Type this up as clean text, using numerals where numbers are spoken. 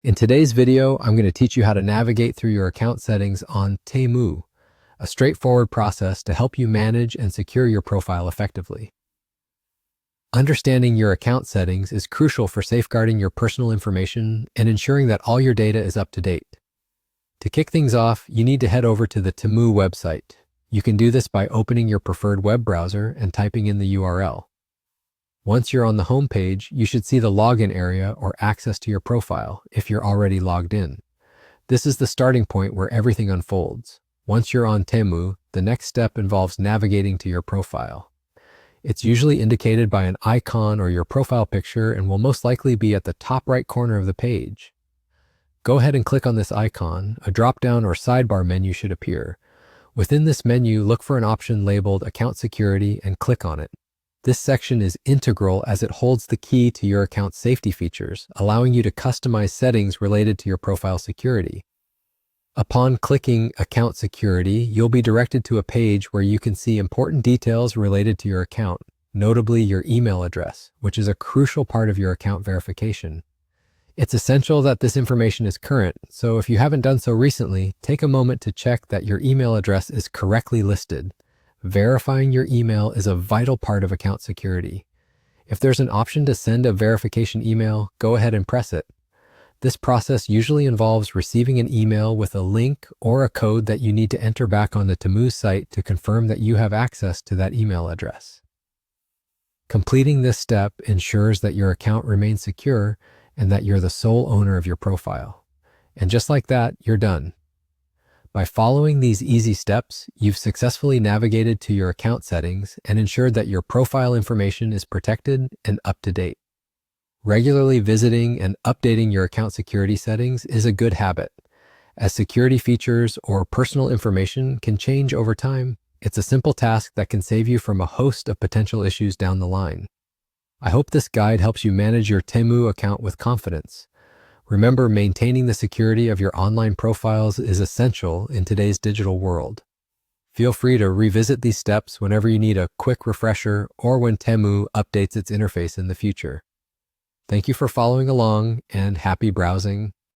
In today's video, I'm going to teach you how to navigate through your account settings on Temu, a straightforward process to help you manage and secure your profile effectively. Understanding your account settings is crucial for safeguarding your personal information and ensuring that all your data is up to date. To kick things off, you need to head over to the Temu website. You can do this by opening your preferred web browser and typing in the URL. Once you're on the home page, you should see the login area or access to your profile if you're already logged in. This is the starting point where everything unfolds. Once you're on Temu, the next step involves navigating to your profile. It's usually indicated by an icon or your profile picture and will most likely be at the top right corner of the page. Go ahead and click on this icon. A drop-down or sidebar menu should appear. Within this menu, look for an option labeled Account Security and click on it. This section is integral as it holds the key to your account's safety features, allowing you to customize settings related to your profile security. Upon clicking Account Security, you'll be directed to a page where you can see important details related to your account, notably your email address, which is a crucial part of your account verification. It's essential that this information is current, so if you haven't done so recently, take a moment to check that your email address is correctly listed. Verifying your email is a vital part of account security. If there's an option to send a verification email, go ahead and press it. This process usually involves receiving an email with a link or a code that you need to enter back on the Temu site to confirm that you have access to that email address. Completing this step ensures that your account remains secure and that you're the sole owner of your profile. And just like that, you're done. By following these easy steps, you've successfully navigated to your account settings and ensured that your profile information is protected and up to date. Regularly visiting and updating your account security settings is a good habit. As security features or personal information can change over time, it's a simple task that can save you from a host of potential issues down the line. I hope this guide helps you manage your Temu account with confidence. Remember, maintaining the security of your online profiles is essential in today's digital world. Feel free to revisit these steps whenever you need a quick refresher or when Temu updates its interface in the future. Thank you for following along and happy browsing.